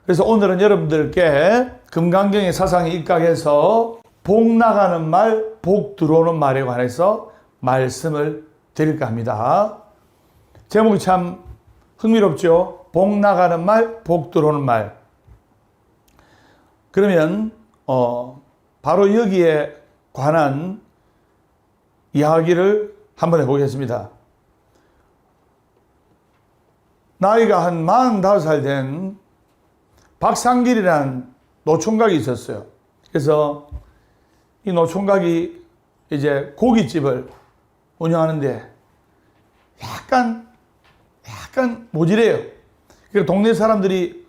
그래서 오늘은 여러분들께 금강경의 사상에 입각해서 복 나가는 말, 복 들어오는 말에 관해서 말씀을 드릴까 합니다. 제목이 참 흥미롭죠? 복 나가는 말, 복 들어오는 말. 그러면 바로 여기에 관한 이야기를 한번 해보겠습니다. 나이가 한 45살 된 박상길이라는 노총각이 있었어요. 그래서 이 노총각이 이제 고깃집을 운영하는데 약간 모질해요. 그래서 동네 사람들이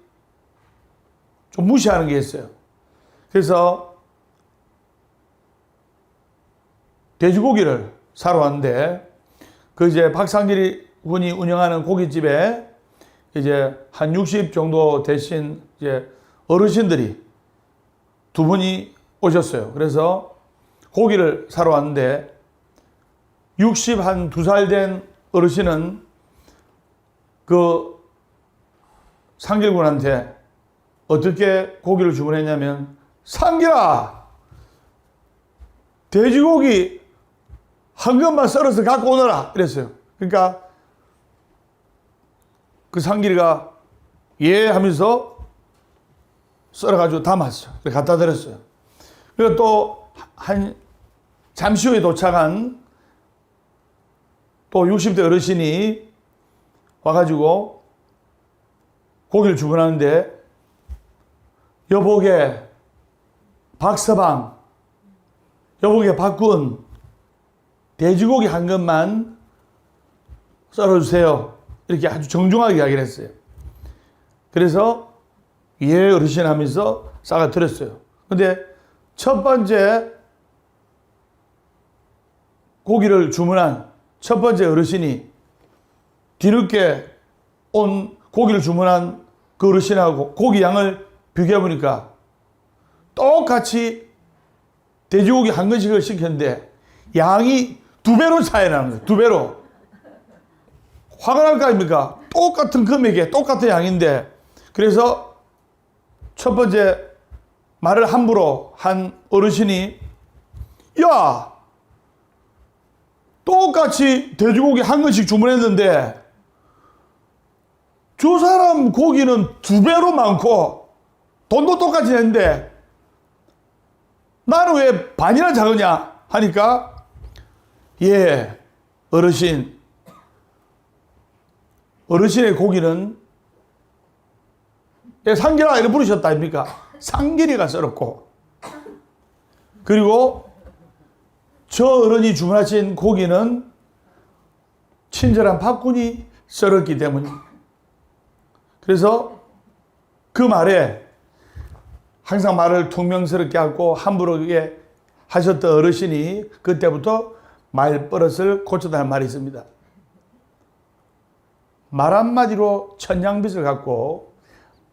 좀 무시하는 게 있어요. 그래서 돼지고기를 사러 왔는데 그 이제 박상길이 분이 운영하는 고깃집에 이제 한 60 정도 되신 이제 어르신들이 두 분이 오셨어요. 그래서 고기를 사러 왔는데 60 한 2살 된 어르신은 그 상길군한테 어떻게 고기를 주문했냐면, 상길아, 돼지고기 한 것만 썰어서 갖고 오너라 이랬어요. 그러니까 그 상길이가 예 하면서 썰어가지고 담았어요. 갖다 드렸어요. 그리고 또 한 잠시 후에 도착한 또 60대 어르신이 와가지고 고기를 주문하는데, 여보게 박서방, 여보게 박군, 돼지고기 한 것만 썰어주세요. 이렇게 아주 정중하게 이야기를 했어요. 그래서 예 어르신 하면서 싸가 드렸어요. 근데 첫 번째 고기를 주문한 첫 번째 어르신이 뒤늦게 온 고기를 주문한 그 어르신하고 고기 양을 비교해 보니까 똑같이 돼지고기 한 건씩을 시켰는데 양이 2배로 차이 나는 거예요. 2배로. 화가 날 거 아닙니까? 똑같은 금액에 똑같은 양인데. 그래서 첫 번째 말을 함부로 한 어르신이, 야, 똑같이 돼지고기 한 건씩 주문했는데 저 사람 고기는 2배로 많고 돈도 똑같이 냈는데 나는 왜 반이나 작으냐 하니까, 예 어르신의 고기는 상길아 이렇게 부르셨다 아닙니까? 상길이가 썰었고, 그리고 저 어른이 주문하신 고기는 친절한 박군이 썰었기 때문입니다. 그래서 그 말에 항상 말을 퉁명스럽게 하고 함부로게 하셨던 어르신이 그때부터 말버릇을 고쳤다는 말이 있습니다. 말 한마디로 천냥빚을 갖고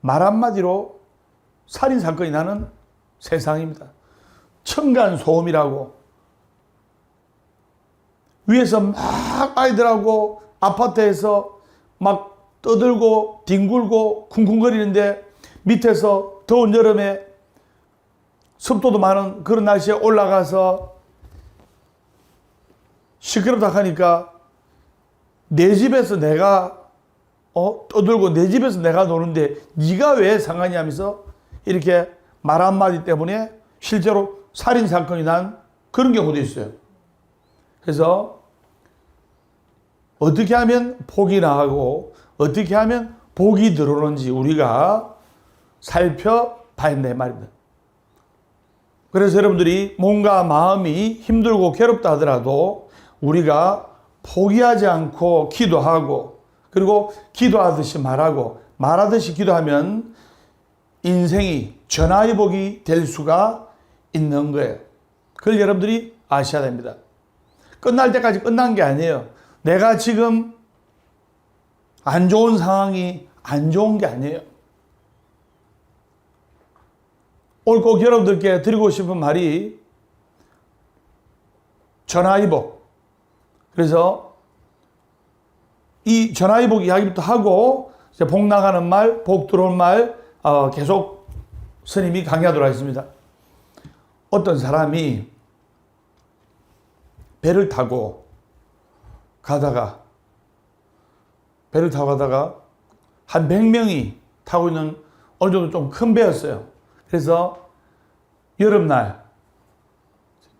말 한마디로 살인사건이 나는 세상입니다. 층간소음이라고 위에서 막 아이들하고 아파트에서 막 떠들고 뒹굴고 쿵쿵거리는데 밑에서 더운 여름에 습도도 많은 그런 날씨에 올라가서 시끄럽다 하니까 내 집에서 내가 떠들고 내 집에서 내가 노는데 네가 왜 상관이 하면서 이렇게 말 한마디 때문에 실제로 살인사건이 난 그런 경우도 있어요. 그래서 어떻게 하면 복이 나가고 어떻게 하면 복이 들어오는지 우리가 살펴봐야 된다 말입니다. 그래서 여러분들이 뭔가 마음이 힘들고 괴롭다 하더라도 우리가 포기하지 않고 기도하고, 그리고 기도하듯이 말하고 말하듯이 기도하면 인생이 전화위복이 될 수가 있는 거예요. 그걸 여러분들이 아셔야 됩니다. 끝날 때까지 끝난 게 아니에요. 내가 지금 안 좋은 상황이 안 좋은 게 아니에요. 오늘 꼭 여러분들께 드리고 싶은 말이 전화위복. 그래서 이 전화위복 이야기부터 하고 이제 복 나가는 말, 복 들어오는 말 계속 스님이 강의하도록 하겠습니다. 어떤 사람이 배를 타고 가다가 한 100명이 타고 있는 어느 정도 좀 큰 배였어요. 그래서 여름날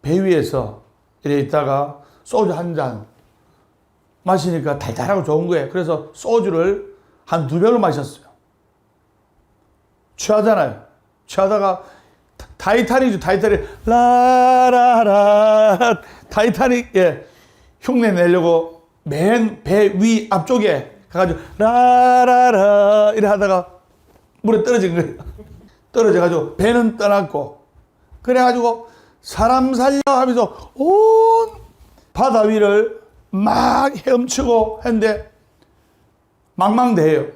배 위에서 이래 있다가 소주 한 잔 마시니까 달달하고 좋은 거예요. 그래서 소주를 한 2병을 마셨어요. 취하잖아요. 취하다가 타이타닉이죠. 타이타닉 라라라 타이타닉 흉내 내려고 맨 배 위 앞쪽에 가가지고 라라라 이래 하다가 물에 떨어진 거예요. 떨어져가지고 배는 떠났고 그래가지고 사람 살려 하면서 온 바다 위를 막 헤엄치고 했는데 망망대해요.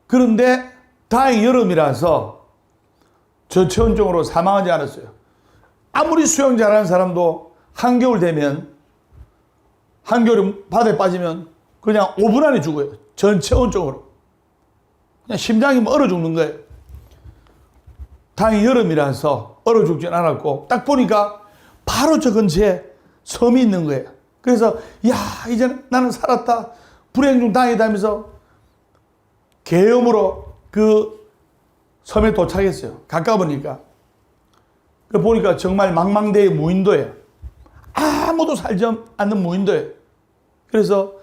그런데 다행히 여름이라서 저체온증으로 사망하지 않았어요. 아무리 수영 잘하는 사람도 한겨울 되면 한겨울에 바다에 빠지면 그냥 5분 안에 죽어요. 전체온증으로. 그냥 심장이 얼어 죽는 거예요. 다행히 여름이라서 얼어 죽진 않았고 딱 보니까 바로 저 근처에 섬이 있는 거예요. 그래서 야 이제 나는 살았다. 불행 중 다행이다 하면서 계엄으로 그 섬에 도착했어요. 가까우니까. 보니까 정말 망망대해 무인도예요. 아무도 살지 않는 무인도예요. 그래서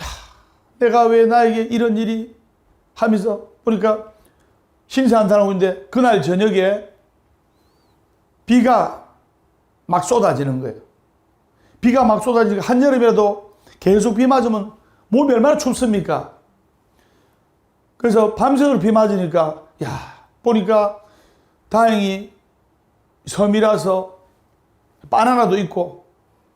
야, 내가 왜 나에게 이런 일이 하면서 보니까 신세한탄하고 있는데 그날 저녁에 비가 막 쏟아지는 거예요. 비가 막 쏟아지니까 한여름이라도 계속 비 맞으면 몸이 얼마나 춥습니까? 그래서 밤새도록 비 맞으니까 야 보니까 다행히 섬이라서 바나나도 있고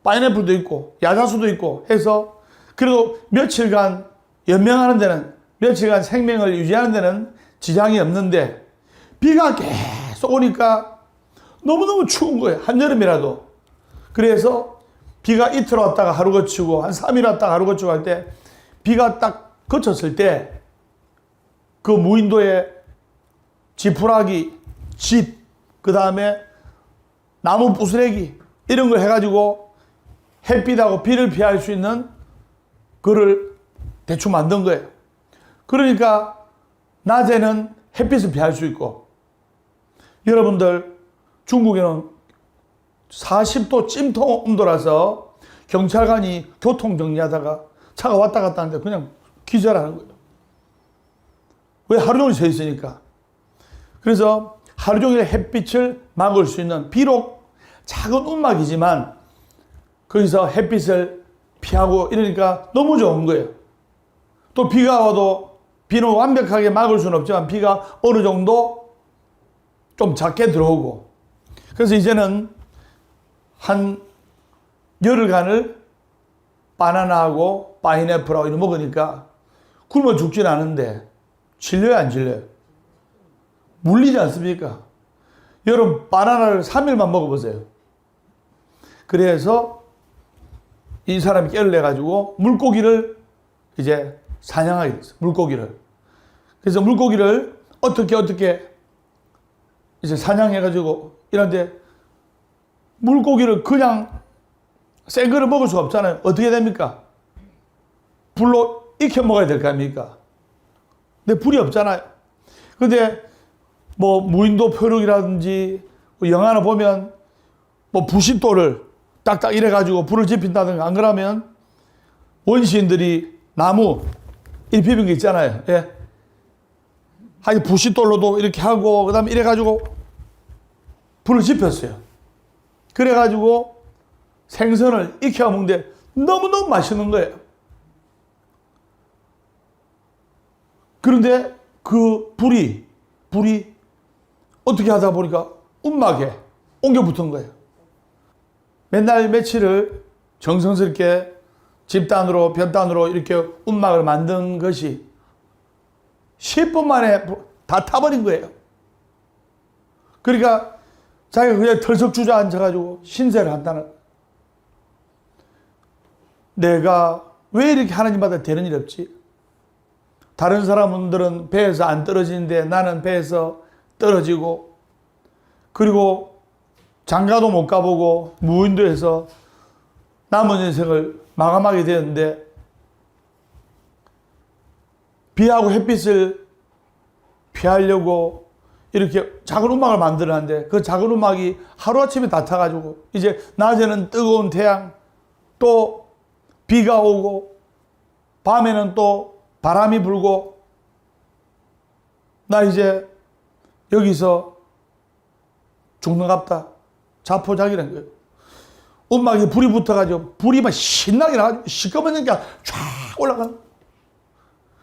파인애플도 있고 야자수도 있고 해서 그래도 며칠간 연명하는 데는 며칠간 생명을 유지하는 데는 지장이 없는데 비가 계속 오니까 너무너무 추운 거예요. 한여름이라도. 그래서 비가 이틀 왔다가 하루 그치고 한 3일 왔다가 하루 그치고 할 때 비가 딱 그쳤을 때 그 무인도에 지푸라기, 집, 그 다음에 나무 부스레기 이런 걸 해가지고 햇빛하고 비를 피할 수 있는 그를 대충 만든 거예요. 그러니까 낮에는 햇빛을 피할 수 있고 여러분들 중국에는 40도 찜통 온도라서 경찰관이 교통 정리하다가 차가 왔다 갔다 하는데 그냥 기절하는 거예요. 왜? 하루 종일 서 있으니까. 그래서 하루 종일 햇빛을 막을 수 있는 비록 작은 움막이지만 거기서 햇빛을 피하고 이러니까 너무 좋은 거예요. 또 비가 와도 비는 완벽하게 막을 수는 없지만 비가 어느 정도 좀 작게 들어오고 그래서 이제는 한 열흘간을 바나나하고 파인애플하고 이런 먹으니까 굶어 죽진 않은데 질려요 안 질려요? 물리지 않습니까? 여러분 바나나를 3일만 먹어보세요. 그래서 이 사람이 깨를 내가지고 물고기를 이제 사냥하게 됐어요. 물고기를. 그래서 물고기를 어떻게 이제 사냥해가지고 이런데 물고기를 그냥 생 거를 먹을 수가 없잖아요. 어떻게 됩니까? 불로 익혀 먹어야 될 거 아닙니까? 근데 불이 없잖아요. 근데 뭐 무인도 표류기라든지 영화나 보면 뭐 부싯돌을 딱딱 이래가지고 불을 지핀다든가 안 그러면 원시인들이 나무 이렇게 비빈 게 있잖아요. 예. 하여튼 부싯돌로도 이렇게 하고 그 다음에 이래가지고 불을 지폈어요. 그래가지고 생선을 익혀 먹는데 너무너무 맛있는 거예요. 그런데 그 불이 어떻게 하다 보니까 움막에 옮겨 붙은 거예요. 맨날 며칠을 정성스럽게 집단으로 변단으로 이렇게 움막을 만든 것이 10분 만에 다 타버린 거예요. 그러니까 자기가 그냥 털썩 주저앉아가지고 신세를 한다는. 내가 왜 이렇게 하나님마다 되는 일 없지? 다른 사람들은 배에서 안 떨어지는데 나는 배에서 떨어지고, 그리고 장가도 못 가보고 무인도에서 남은 인생을 마감하게 되었는데, 비하고 햇빛을 피하려고 이렇게 작은 음악을 만들었는데, 그 작은 음악이 하루아침에 다 타가지고 이제 낮에는 뜨거운 태양, 또 비가 오고, 밤에는 또 바람이 불고, 나 이제 여기서 죽는갑다. 자포자기라는 거예요. 음악에 불이 붙어가지고 불이 막 신나게 나가지고 시꺼먼 게 쫙 올라가는.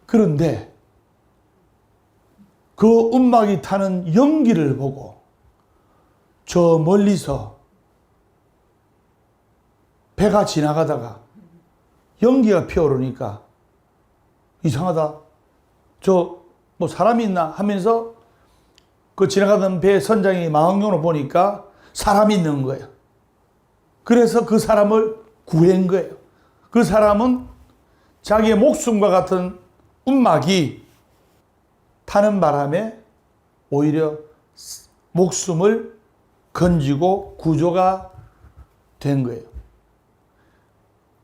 그런데 그 음악이 타는 연기를 보고 저 멀리서 배가 지나가다가 연기가 피어오르니까 이상하다. 저 뭐 사람이 있나 하면서 그 지나가던 배 선장이 망원경으로 보니까 사람이 있는 거예요. 그래서 그 사람을 구한 거예요. 그 사람은 자기의 목숨과 같은 음악이 타는 바람에 오히려 목숨을 건지고 구조가 된 거예요.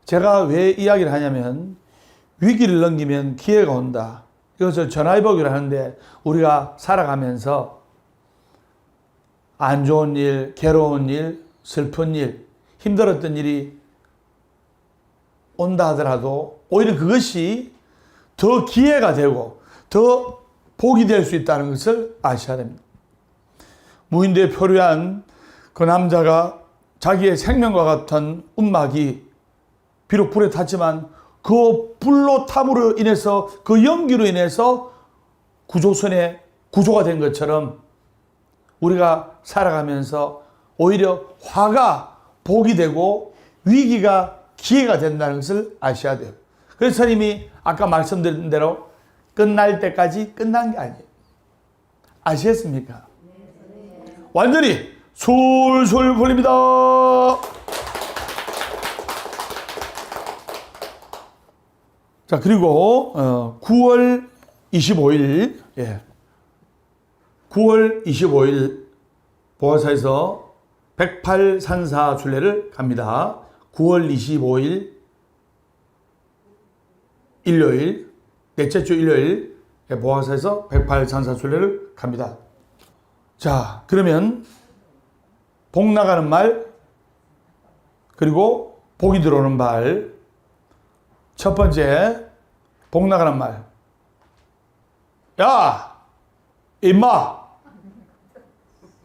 제가 왜 이야기를 하냐면, 위기를 넘기면 기회가 온다. 이것을 전화위복이라 하는데, 우리가 살아가면서 안 좋은 일, 괴로운 일, 슬픈 일, 힘들었던 일이 온다 하더라도 오히려 그것이 더 기회가 되고 더 복이 될 수 있다는 것을 아셔야 됩니다. 무인도에 표류한 그 남자가 자기의 생명과 같은 음악이 비록 불에 탔지만 그 불로 탐으로 인해서, 그 연기로 인해서 구조선에 구조가 된 것처럼 우리가 살아가면서 오히려 화가 복이 되고 위기가 기회가 된다는 것을 아셔야 돼요. 그래서 스님이 아까 말씀드린 대로 끝날 때까지 끝난 게 아니에요. 아시겠습니까? 완전히 술술 풀립니다. 자, 그리고 9월 25일, 9월 25일 보화사에서 108산사 순례를 갑니다. 9월 25일 일요일, 넷째 주 일요일 보화사에서 108산사 순례를 갑니다. 자, 그러면 복 나가는 말, 그리고 복이 들어오는 말. 첫 번째, 복 나가는 말. 야, 임마.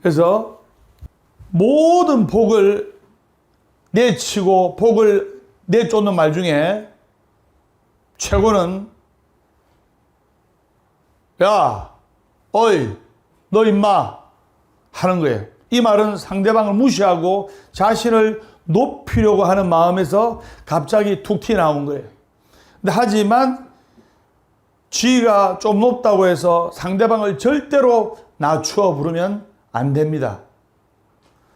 그래서 모든 복을 내치고 복을 내쫓는 말 중에 최고는, 야, 어이, 너 임마 하는 거예요. 이 말은 상대방을 무시하고 자신을 높이려고 하는 마음에서 갑자기 툭 튀어나온 거예요. 근데 하지만 지위가 좀 높다고 해서 상대방을 절대로 낮추어 부르면 안 됩니다.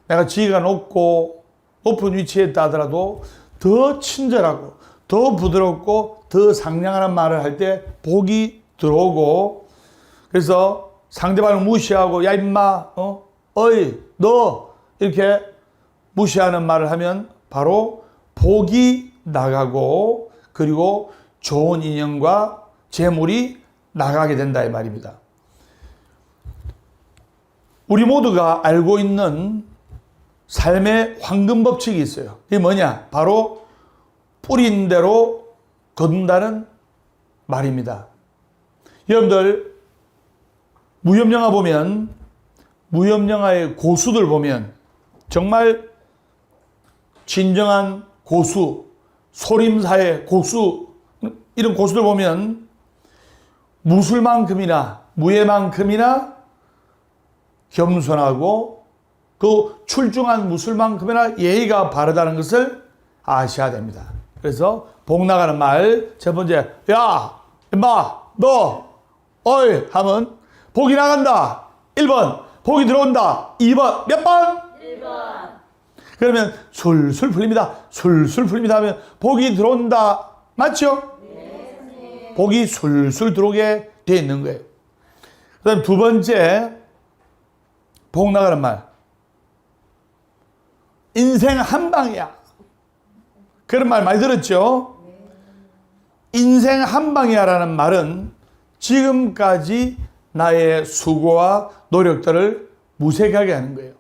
내가 지위가 높고 높은 위치에 있다 하더라도 더 친절하고 더 부드럽고 더 상냥한 말을 할 때 복이 들어오고, 그래서 상대방을 무시하고 야 임마, 어이 너 이렇게 무시하는 말을 하면 바로 복이 나가고, 그리고 좋은 인연과 재물이 나가게 된다 이 말입니다. 우리 모두가 알고 있는 삶의 황금 법칙이 있어요. 이게 뭐냐? 바로 뿌린 대로 거둔다는 말입니다. 여러분들 무협영화 보면, 무협영화의 고수들 보면 정말 진정한 고수, 소림사의 고수, 이런 고수들 보면 무술만큼이나 무예만큼이나 겸손하고 그 출중한 무술만큼이나 예의가 바르다는 것을 아셔야 됩니다. 그래서 복 나가는 말, 첫 번째, 야, 임마, 너 어이 하면 복이 나간다. 1번. 복이 들어온다. 2번. 몇 번? 1번. 그러면 술술 풀립니다. 술술 풀립니다 하면 복이 들어온다. 맞죠? 네. 복이 술술 들어오게 되어 있는 거예요. 그 다음 두 번째, 복 나가는 말. 인생 한 방이야. 그런 말 많이 들었죠? 인생 한 방이야 라는 말은 지금까지 나의 수고와 노력들을 무색하게 하는 거예요.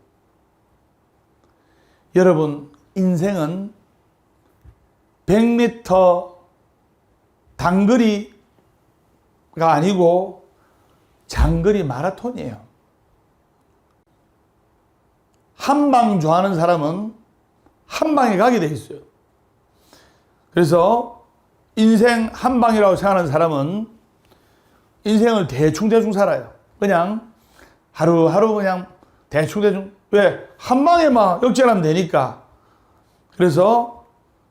여러분, 인생은 100m 단거리가 아니고 장거리 마라톤이에요. 한 방 좋아하는 사람은 한 방에 가게 돼 있어요. 그래서 인생 한 방이라고 생각하는 사람은 인생을 대충 살아요. 그냥 하루하루 그냥 대충. 왜? 한 방에만 역전하면 되니까. 그래서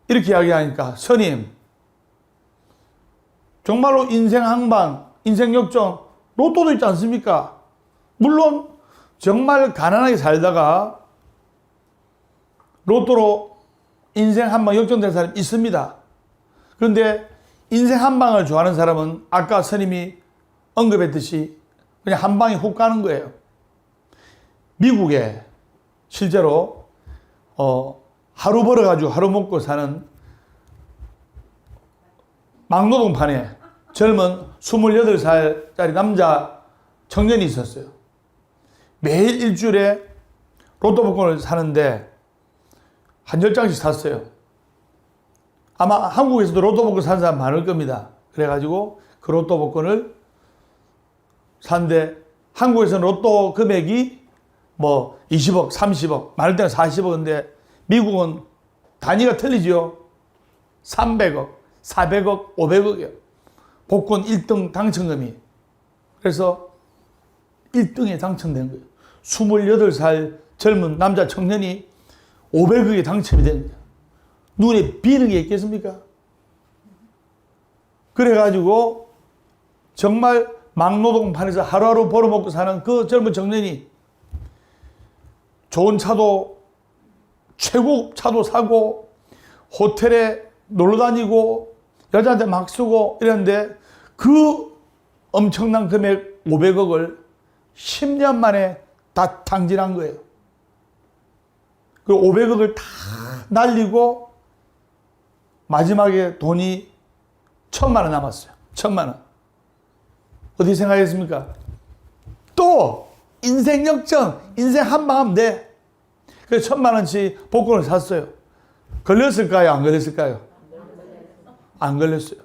이렇게 이야기하니까, 스님, 정말로 인생 한 방, 인생 역전, 로또도 있지 않습니까? 물론 정말 가난하게 살다가 로또로 인생 한 방 역전된 사람이 있습니다. 그런데 인생 한 방을 좋아하는 사람은 아까 스님이 언급했듯이 그냥 한 방에 훅 가는 거예요. 미국에 실제로 하루 벌어가지고 하루 먹고 사는 막노동판에 젊은 28살짜리 남자 청년이 있었어요. 매일 일주일에 로또 복권을 사는데 한 10장씩 샀어요. 아마 한국에서도 로또 복권 산 사람 많을 겁니다. 그래가지고 그 로또 복권을 샀는데 한국에서는 로또 금액이 뭐 20억, 30억, 많을 때는 40억인데 미국은 단위가 틀리죠. 300억, 400억, 500억이요. 복권 1등 당첨금이. 그래서 1등에 당첨된 거예요. 28살 젊은 남자 청년이 500억에 당첨이 된 거예요. 눈에 비는 게 있겠습니까? 그래가지고 정말 막노동판에서 하루하루 벌어먹고 사는 그 젊은 청년이 좋은 차도, 최고급 차도 사고, 호텔에 놀러 다니고, 여자한테 막 쓰고 이랬는데 그 엄청난 금액 500억을 10년 만에 다 탕진한 거예요. 그 500억을 다 날리고 마지막에 돈이 1,000만 원 남았어요. 1,000만 원. 어떻게 생각했습니까? 또 인생 역전, 인생 한 방 하면 돼. 그래서 1,000만 원치 복권을 샀어요. 걸렸을까요? 안 걸렸을까요? 안 걸렸어요.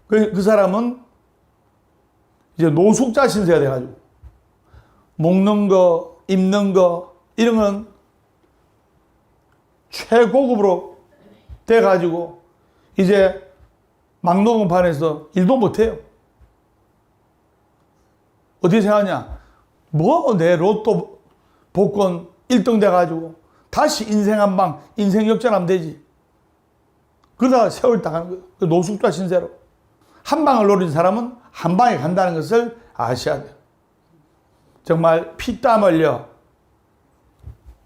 그 사람은 이제 노숙자 신세가 돼가지고 먹는 거, 입는 거 이런 건 최고급으로 돼가지고 이제 막노동판에서 일도 못해요. 어떻게 생각하냐? 뭐 내 로또 복권 1등 돼가지고 다시 인생 한 방, 인생 역전하면 되지. 그러다가 세월 당하는 거예요. 노숙자 신세로. 한 방을 노린 사람은 한 방에 간다는 것을 아셔야 돼요. 정말 피땀 흘려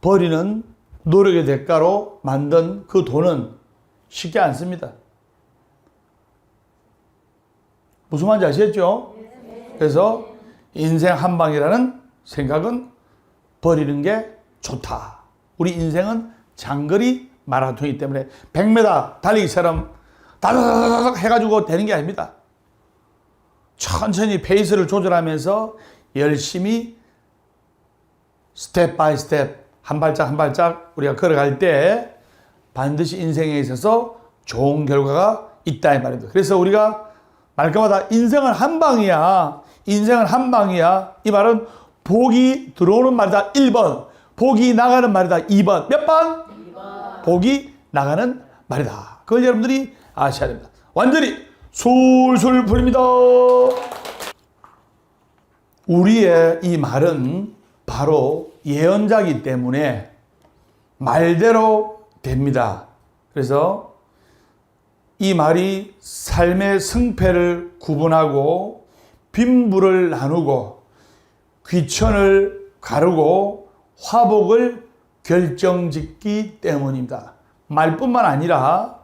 버리는 노력의 대가로 만든 그 돈은 쉽지 않습니다. 무슨 말인지 아시겠죠? 그래서 인생 한 방이라는 생각은 버리는 게 좋다. 우리 인생은 장거리 마라톤이기 때문에 100m 달리기처럼 다다다닥 해가지고 되는 게 아닙니다. 천천히 페이스를 조절하면서 열심히 스텝 바이 스텝 한 발짝 한 발짝 우리가 걸어갈 때 반드시 인생에 있어서 좋은 결과가 있다 이 말입니다. 그래서 우리가 말까마다 인생은 한 방이야. 인생은 한 방이야. 이 말은 복이 들어오는 말이다. 1번. 복이 나가는 말이다. 2번. 몇 번? 2번. 복이 나가는 말이다. 그걸 여러분들이 아셔야 됩니다. 완전히 술술 풀립니다. 우리의 이 말은 바로 예언자이기 때문에 말대로 됩니다. 그래서 이 말이 삶의 승패를 구분하고 빈부를 나누고 귀천을 가르고 화복을 결정짓기 때문입니다. 말뿐만 아니라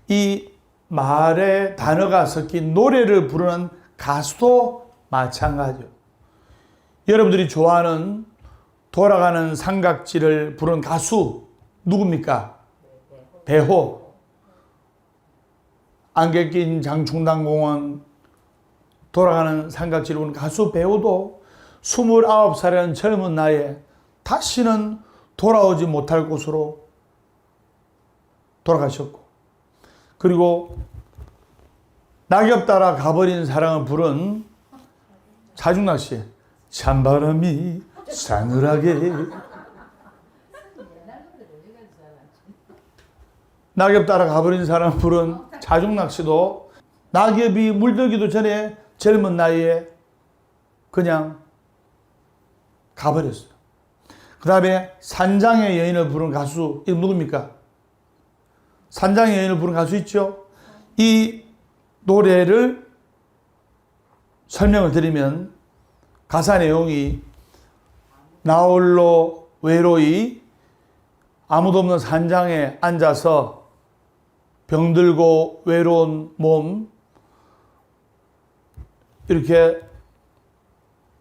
이 말에 단어가 섞인 노래를 부르는 가수도 마찬가지요. 여러분들이 좋아하는 돌아가는 삼각지를 부른 가수 누굽니까? 배호. 안개 낀 장충당공원 돌아가는 삼각지를 부른 가수 배호도 29살이라는 젊은 나이에 다시는 돌아오지 못할 곳으로 돌아가셨고, 그리고 낙엽 따라 가버린 사랑을 부른 차중락 씨, 찬바람이 싸늘하게, 낙엽 따라 가버린 사랑을 부른 차중락 씨도 낙엽이 물들기도 전에 젊은 나이에 그냥 가버렸어요. 그 다음에 산장의 여인을 부른 가수, 이거 누굽니까? 산장의 여인을 부른 가수 있죠? 이 노래를 설명을 드리면 가사 내용이 나홀로 외로이 아무도 없는 산장에 앉아서 병들고 외로운 몸 이렇게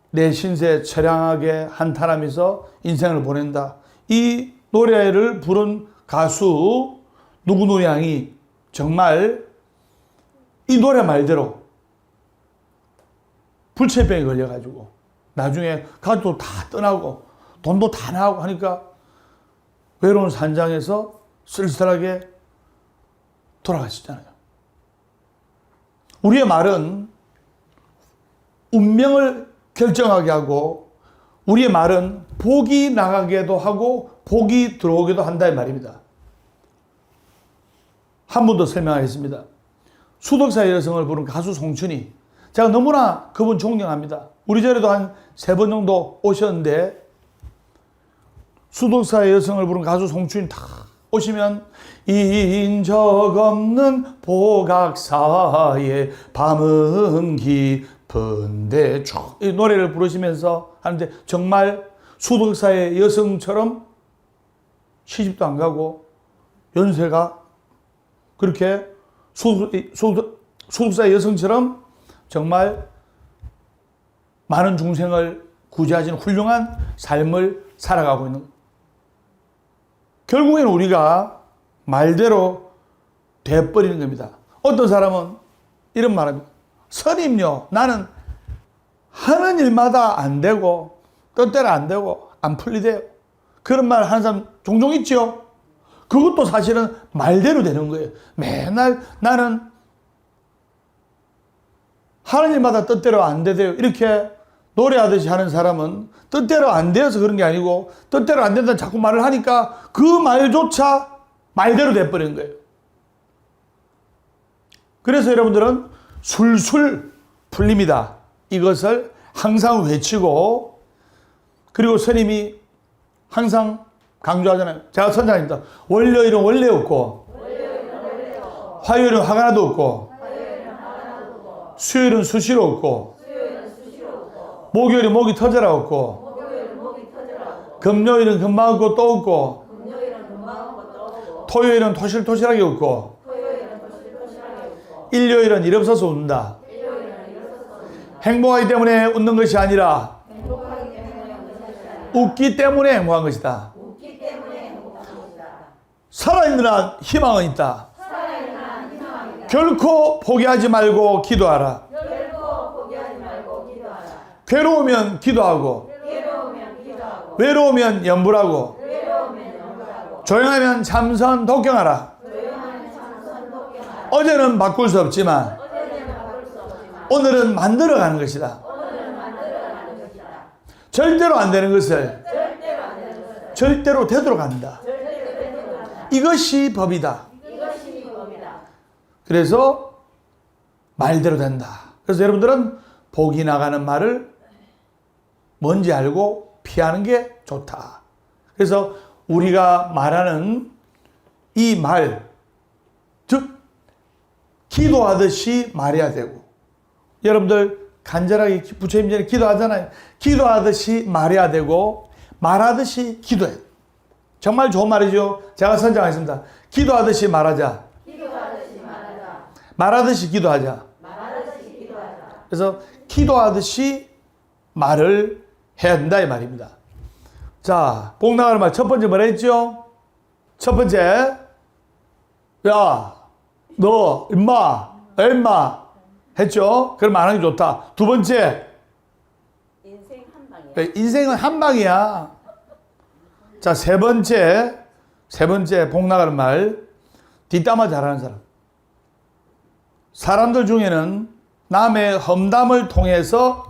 내 신세 처량하게 한탄하면서 인생을 보낸다. 이 노래를 부른 가수 누구누구 양이 정말 이 노래 말대로 불치병에 걸려가지고 나중에 가족도 다 떠나고 돈도 다 나가고 하니까 외로운 산장에서 쓸쓸하게 돌아가시잖아요. 우리의 말은 운명을 결정하게 하고 우리의 말은 복이 나가게도 하고 복이 들어오기도 한다 이 말입니다. 한 번 더 설명하겠습니다. 수덕사의 여성을 부른 가수 송춘이, 제가 너무나 그분 존경합니다. 우리 절에도 한 3번 정도 오셨는데 수덕사의 여성을 부른 가수 송춘이 다 오시면 인적 없는 보각사에 밤은 깊은데 쭉 이 노래를 부르시면서 하는데 정말 수덕사의 여성처럼 시집도 안 가고 연세가 그렇게 수덕사의 여성처럼 정말 많은 중생을 구제하시는 훌륭한 삶을 살아가고 있는 거예요. 결국에는 우리가 말대로 돼버리는 겁니다. 어떤 사람은 이런 말합니다. 스님요, 나는 하는 일마다 안 되고 뜻대로 안 되고 안 풀리대요. 그런 말 하는 사람 종종 있죠. 그것도 사실은 말대로 되는 거예요. 맨날 나는 하는 일마다 뜻대로 안 되대요. 이렇게 노래하듯이 하는 사람은 뜻대로 안 되어서 그런 게 아니고 뜻대로 안 된다는 자꾸 말을 하니까 그 말조차 말대로 돼버리는 거예요. 그래서 여러분들은 술술 풀립니다. 이것을 항상 외치고, 그리고 스님이 항상 강조하잖아요. 제가 선장입니다. 월요일은 원래 없고 화요일은 화가 나도 없고 수요일은 수시로 없고 목요일은 목이 터져라 없고 금요일은 금방 없고 또 없고 토요일은 토실토실하게 웃고 일요일은 일 없어서 웃는다. 행복하기 때문에 웃는 것이 아니라 웃기 때문에 행복한 것이다. 살아있는 한 희망은 있다. 결코 포기하지 말고 기도하라. 괴로우면 기도하고 외로우면 염불하고 조용하면 참선 독경하라. 어제는 바꿀 수 없지만 오늘은 만들어가는 것이다. 절대로 안 되는 것을 절대로 되도록 한다. 이것이 법이다. 그래서 말대로 된다. 그래서 여러분들은 복이 나가는 말을 뭔지 알고 피하는 게 좋다. 그래서 우리가 말하는 이 말, 즉 기도하듯이 말해야 되고, 여러분들 간절하게 부처님 전에 기도하잖아요. 기도하듯이 말해야 되고 말하듯이 기도해야 돼요. 정말 좋은 말이죠. 제가 선정하겠습니다. 기도하듯이 말하자. 기도하듯이 말하자. 말하듯이 기도하자. 말하듯이 기도하자. 그래서 기도하듯이 말을 해야 된다 이 말입니다. 자, 복 나가는 말 첫 번째 뭐라 했죠? 첫 번째, 야, 너 임마, 임마 했죠? 그럼 안 하는 게 좋다. 두 번째, 인생 한 방이야. 인생은 한 방이야. 자, 세 번째 복 나가는 말, 뒷담화 잘하는 사람. 사람들 중에는 남의 험담을 통해서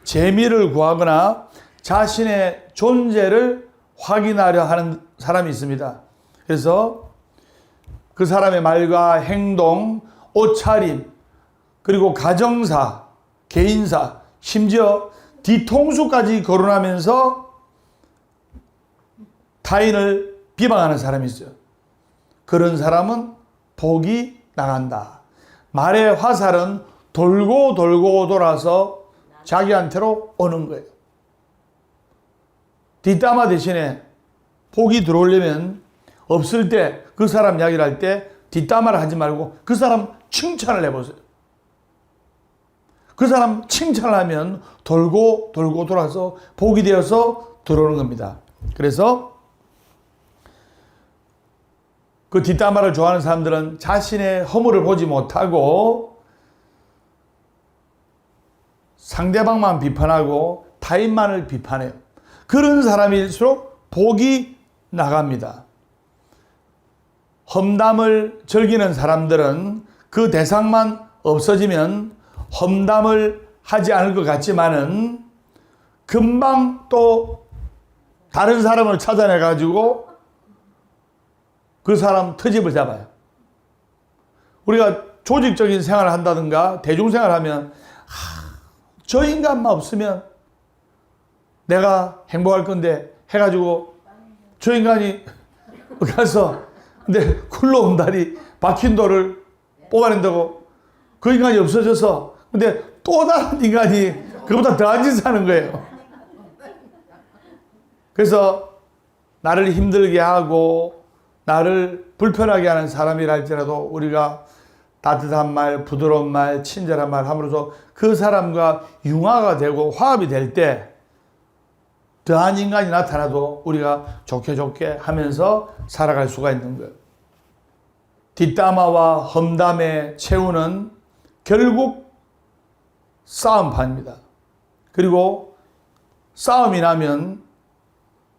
재미를 구하거나 자신의 존재를 확인하려 하는 사람이 있습니다. 그래서 그 사람의 말과 행동, 옷차림, 그리고 가정사, 개인사, 심지어 뒤통수까지 거론하면서 타인을 비방하는 사람이 있어요. 그런 사람은 복이 나간다. 말의 화살은 돌고 돌고 돌아서 자기한테로 오는 거예요. 뒷담화 대신에 복이 들어오려면 없을 때 그 사람 이야기를 할 때 뒷담화를 하지 말고 그 사람 칭찬을 해보세요. 그 사람 칭찬을 하면 돌고 돌고 돌아서 복이 되어서 들어오는 겁니다. 그래서 그 뒷담화를 좋아하는 사람들은 자신의 허물을 보지 못하고 상대방만 비판하고 타인만을 비판해요. 그런 사람일수록 복이 나갑니다. 험담을 즐기는 사람들은 그 대상만 없어지면 험담을 하지 않을 것 같지만은 금방 또 다른 사람을 찾아내 가지고 그 사람 트집을 잡아요. 우리가 조직적인 생활을 한다든가 대중생활을 하면 저 인간만 없으면 내가 행복할 건데 해가지고 저 인간이 가서 근데 굴러온 다리 박힌 돌을 뽑아낸다고 그 인간이 없어져서 근데 또 다른 인간이 그보다 더한 짓을 하는 거예요. 그래서 나를 힘들게 하고 나를 불편하게 하는 사람이라 할지라도 우리가 따뜻한 말, 부드러운 말, 친절한 말 함으로써 그 사람과 융화가 되고 화합이 될 때 더한 인간이 나타나도 우리가 좋게 좋게 하면서 살아갈 수가 있는 거예요. 뒷담화와 험담의 최후는 결국 싸움판입니다. 그리고 싸움이 나면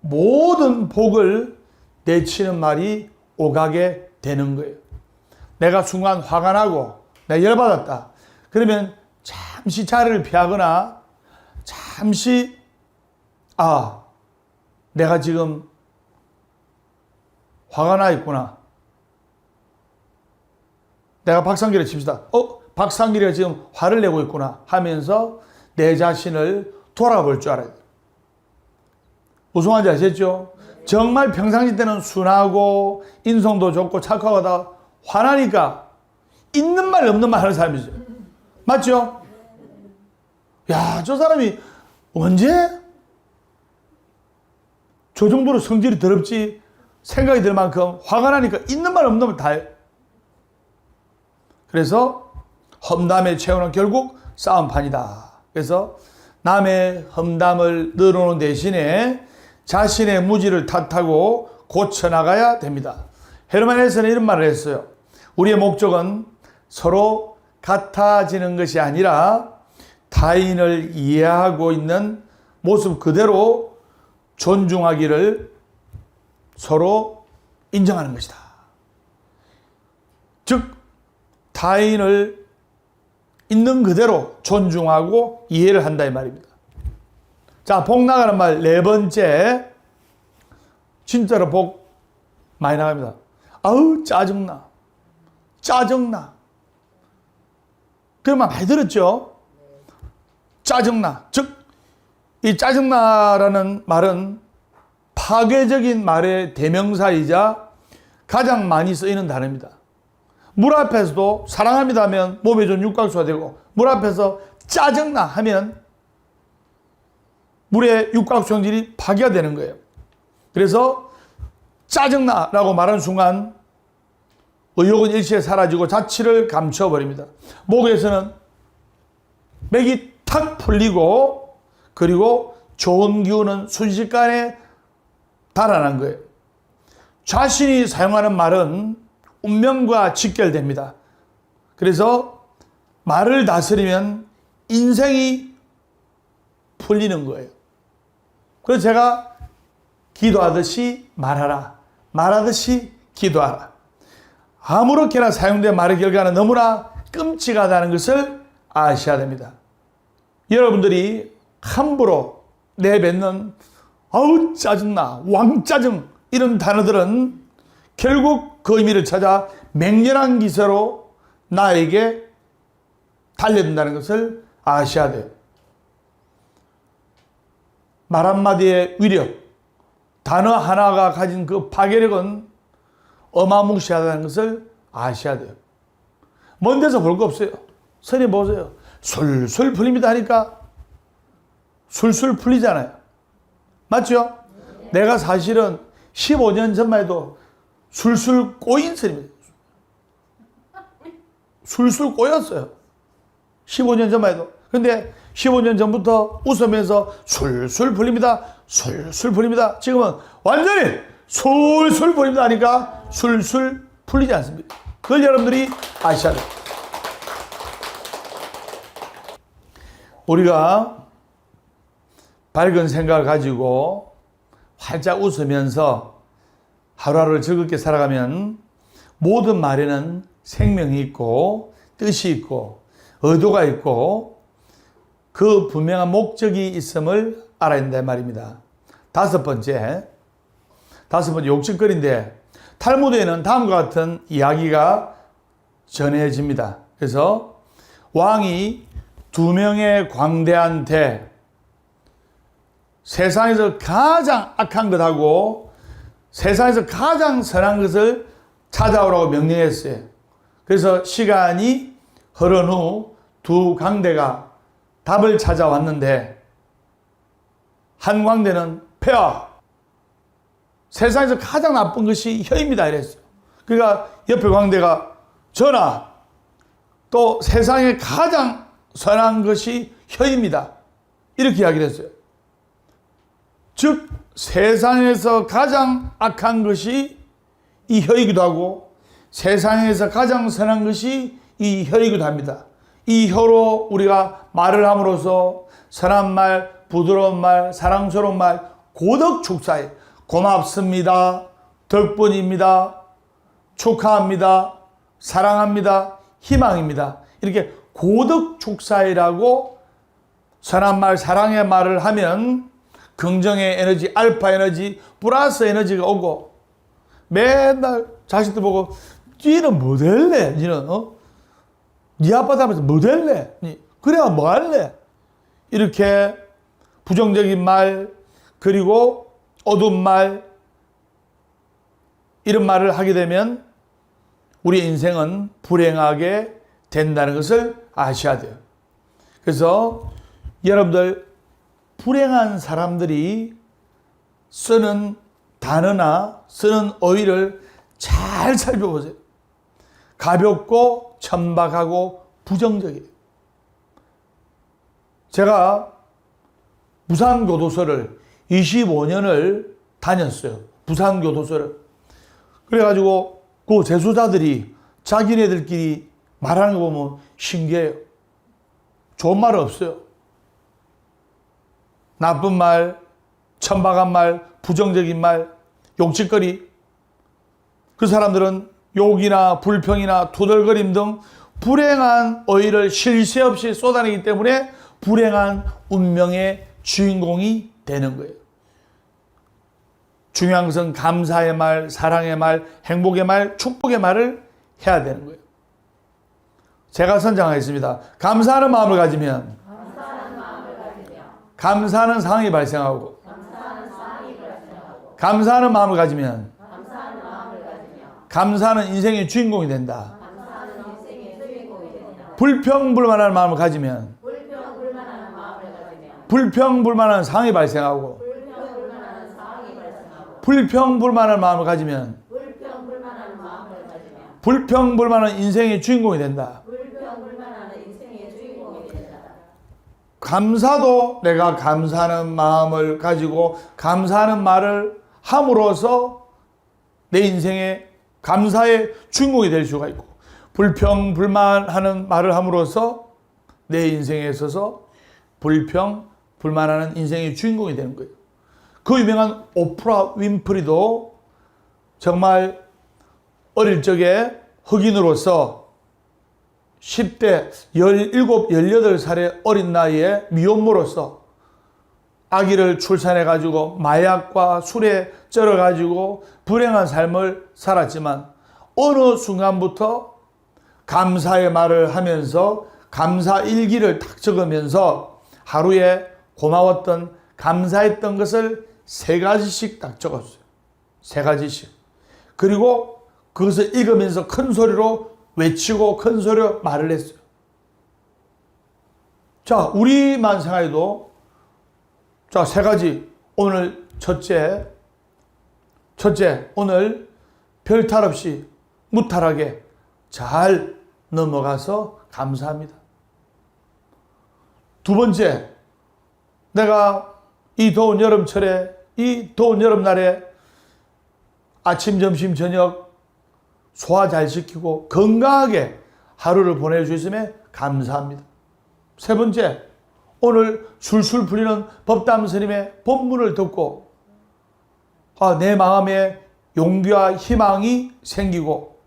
모든 복을 내치는 말이 오가게 되는 거예요. 내가 순간 화가 나고 내가 열받았다. 그러면 잠시 자리를 피하거나 잠시 내가 지금 화가 나 있구나. 내가 박상길을 칩시다. 박상길이가 지금 화를 내고 있구나 하면서 내 자신을 돌아볼 줄 알아야 돼요. 무슨 말인지 아시겠죠? 정말 평상시 때는 순하고 인성도 좋고 착하고 하다 화나니까 있는 말 없는 말 하는 사람이죠. 맞죠? 야, 저 사람이 언제 저 정도로 성질이 더럽지 생각이 들 만큼 화가 나니까 있는 말 없는 말 다 해요. 그래서 험담의 최후는 결국 싸움판이다. 그래서 남의 험담을 늘어놓는 대신에 자신의 무지를 탓하고 고쳐나가야 됩니다. 헤르만 헤세는 이런 말을 했어요. 우리의 목적은 서로 같아지는 것이 아니라 타인을 이해하고 있는 모습 그대로 존중하기를 서로 인정하는 것이다. 즉 타인을 있는 그대로 존중하고 이해를 한다 이 말입니다. 자, 복 나가는 말 네 번째, 진짜로 복 많이 나갑니다. 아우 짜증나. 그런 말 많이 들었죠? 짜증나. 즉 이 짜증나라는 말은 파괴적인 말의 대명사이자 가장 많이 쓰이는 단어입니다. 물 앞에서도 사랑합니다 하면 몸에 좋은 육각수가 되고, 물 앞에서 짜증나 하면 물의 육각수 성질이 파괴가 되는 거예요. 그래서 짜증나 라고 말하는 순간 의욕은 일시에 사라지고 자취를 감춰버립니다. 목에서는 맥이 탁 풀리고, 그리고 좋은 기운은 순식간에 달아난 거예요. 자신이 사용하는 말은 운명과 직결됩니다. 그래서 말을 다스리면 인생이 풀리는 거예요. 그래서 제가 기도하듯이 말하라, 말하듯이 기도하라. 아무렇게나 사용된 말의 결과는 너무나 끔찍하다는 것을 아셔야 됩니다. 여러분들이 함부로 내뱉는 아우 짜증나, 왕짜증 이런 단어들은 결국 그 의미를 찾아 맹렬한 기세로 나에게 달려든다는 것을 아셔야 돼요. 말 한마디의 위력, 단어 하나가 가진 그 파괴력은 어마무시하다는 것을 아셔야 돼요. 먼 데서 볼 거 없어요. 선이 보세요. 술술 풀립니다 하니까 술술 풀리잖아요. 맞죠? 내가 사실은 15년 전만 해도 술술 꼬인 선입니다. 술술 꼬였어요. 15년 전만 해도. 근데 15년 전부터 웃으면서 술술 풀립니다. 술술 풀립니다. 지금은 완전히 술술 풀립니다 하니까 술술 풀리지 않습니다. 그걸 여러분들이 아셔야 돼요. 우리가 밝은 생각을 가지고 활짝 웃으면서 하루하루를 즐겁게 살아가면 모든 말에는 생명이 있고 뜻이 있고 의도가 있고 그 분명한 목적이 있음을 알아야 된다 말입니다. 다섯 번째 욕짓거리인데 탈무드에는 다음과 같은 이야기가 전해집니다. 그래서 왕이 두 명의 광대한테 세상에서 가장 악한 것하고 세상에서 가장 선한 것을 찾아오라고 명령했어요. 그래서 시간이 흐른 후 두 광대가 답을 찾아왔는데 한 광대는 폐하, 세상에서 가장 나쁜 것이 혀입니다 이랬어요. 그러니까 옆에 광대가 전하, 또 세상에 가장 선한 것이 혀입니다 이렇게 이야기를 했어요. 즉 세상에서 가장 악한 것이 이 혀이기도 하고 세상에서 가장 선한 것이 이 혀이기도 합니다. 이 혀로 우리가 말을 함으로써 선한 말, 부드러운 말, 사랑스러운 말, 고덕축사에 고맙습니다, 덕분입니다, 축하합니다, 사랑합니다, 희망입니다. 이렇게 고덕축사이라고 선한 말, 사랑의 말을 하면 긍정의 에너지, 알파 에너지, 플러스 에너지가 오고 맨날 자식들 보고 니는 뭐 될래? 니는 니 아빠 닮아서 뭐 될래? 그래야 뭐 할래? 이렇게 부정적인 말 그리고 어두운 말 이런 말을 하게 되면 우리 인생은 불행하게 된다는 것을 아셔야 돼요. 그래서 여러분들 불행한 사람들이 쓰는 단어나 쓰는 어휘를 잘 살펴보세요. 가볍고 천박하고 부정적이에요. 제가 부산교도소를 25년을 다녔어요. 부산교도소를. 그래가지고 그 재수자들이 자기네들끼리 말하는 거 보면 신기해요. 좋은 말은 없어요. 나쁜 말, 천박한 말, 부정적인 말, 욕짓거리. 그 사람들은 욕이나 불평이나 투덜거림 등 불행한 어휘를 쉴 새 없이 쏟아내기 때문에 불행한 운명의 주인공이 되는 거예요. 중요한 것은 감사의 말, 사랑의 말, 행복의 말, 축복의 말을 해야 되는 거예요. 제가 선장하겠습니다. 감사하는 마음을 가지면 감사하는 상황이 발생하고 감사하는 마음을 가지면 감사하는 인생의 주인공이 된다. 불평불만한 마음을 가지면 불평불만한 마음을 가지면 불평불만한 상황이 발생하고 불평불만한 상황이 발생하고 불평불만한 마음을 가지면 불평불만한 마음을 가지면 불평불만한 인생의 주인공이 된다. 불평불만한 인생의 주인공이 된다. 감사도 내가 감사하는 마음을 가지고 감사하는 말을 함으로써 내 인생의 감사의 주인공이 될 수가 있고 불평불만하는 말을 함으로써 내 인생에 있어서 불평불만하는 인생의 주인공이 되는 거예요. 그 유명한 오프라 윈프리도 정말 어릴 적에 흑인으로서 10대 17, 18살의 어린 나이에 미혼모로서 아기를 출산해가지고 마약과 술에 쩔어가지고 불행한 삶을 살았지만 어느 순간부터 감사의 말을 하면서 감사 일기를 딱 적으면서 하루에 고마웠던 감사했던 것을 3가지씩 딱 적었어요. 3가지씩. 그리고 그것을 읽으면서 큰 소리로 외치고 큰 소리로 말을 했어요. 자, 우리만 생각해도 자, 3가지. 오늘 첫째, 오늘 별탈 없이 무탈하게 잘 넘어가서 감사합니다. 2번째, 내가 이 더운 여름철에, 이 더운 여름날에 아침, 점심, 저녁 소화 잘 시키고 건강하게 하루를 보낼 수 있음에 감사합니다. 3번째, 오늘 술술 풀리는 법담 스님의 법문을 듣고 내 마음에 용기와 희망이 생기고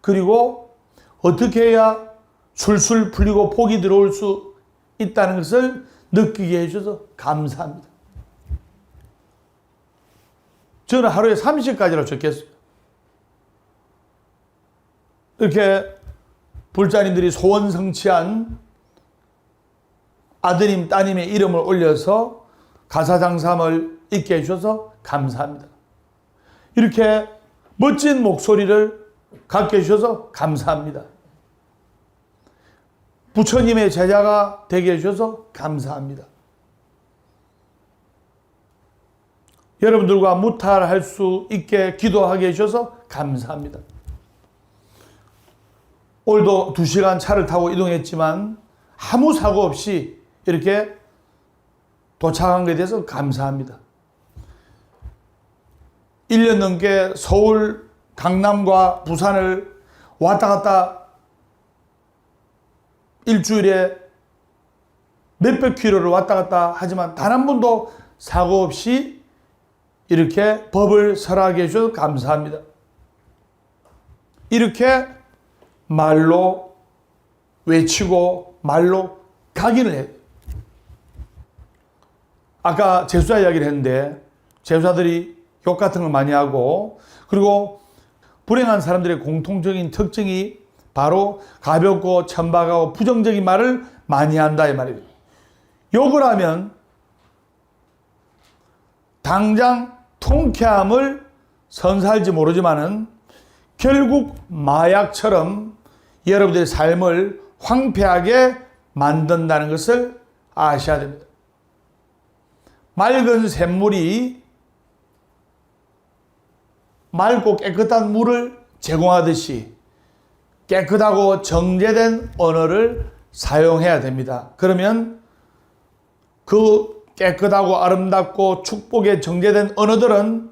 그리고 어떻게 해야 술술 풀리고 복이 들어올 수 있다는 것을 느끼게 해주셔서 감사합니다. 저는 하루에 30가지로 적겠어요. 이렇게 불자님들이 소원 성취한 아드님, 따님의 이름을 올려서 가사장삼을 읽게 해주셔서 감사합니다. 이렇게 멋진 목소리를 갖게 해주셔서 감사합니다. 부처님의 제자가 되게 해주셔서 감사합니다. 여러분들과 무탈할 수 있게 기도하게 해주셔서 감사합니다. 오늘도 2시간 차를 타고 이동했지만 아무 사고 없이 이렇게 도착한 것에 대해서 감사합니다. 1년 넘게 서울, 강남과 부산을 왔다 갔다 일주일에 몇백 킬로를 왔다 갔다 하지만 단 한 번도 사고 없이 이렇게 법을 설하게 해주셔서 감사합니다. 이렇게 말로 외치고 말로 각인을 해요. 아까 제수자 이야기를 했는데 제수자들이 욕 같은 걸 많이 하고 그리고 불행한 사람들의 공통적인 특징이 바로 가볍고 천박하고 부정적인 말을 많이 한다 이 말이에요. 욕을 하면 당장 통쾌함을 선사할지 모르지만은 결국 마약처럼 여러분들의 삶을 황폐하게 만든다는 것을 아셔야 됩니다. 맑은 샘물이 맑고 깨끗한 물을 제공하듯이 깨끗하고 정제된 언어를 사용해야 됩니다. 그러면 그 깨끗하고 아름답고 축복에 정제된 언어들은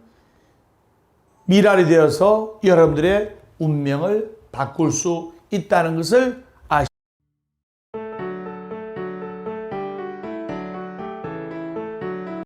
미랄이 되어서 여러분들의 운명을 바꿀 수 있다는 것을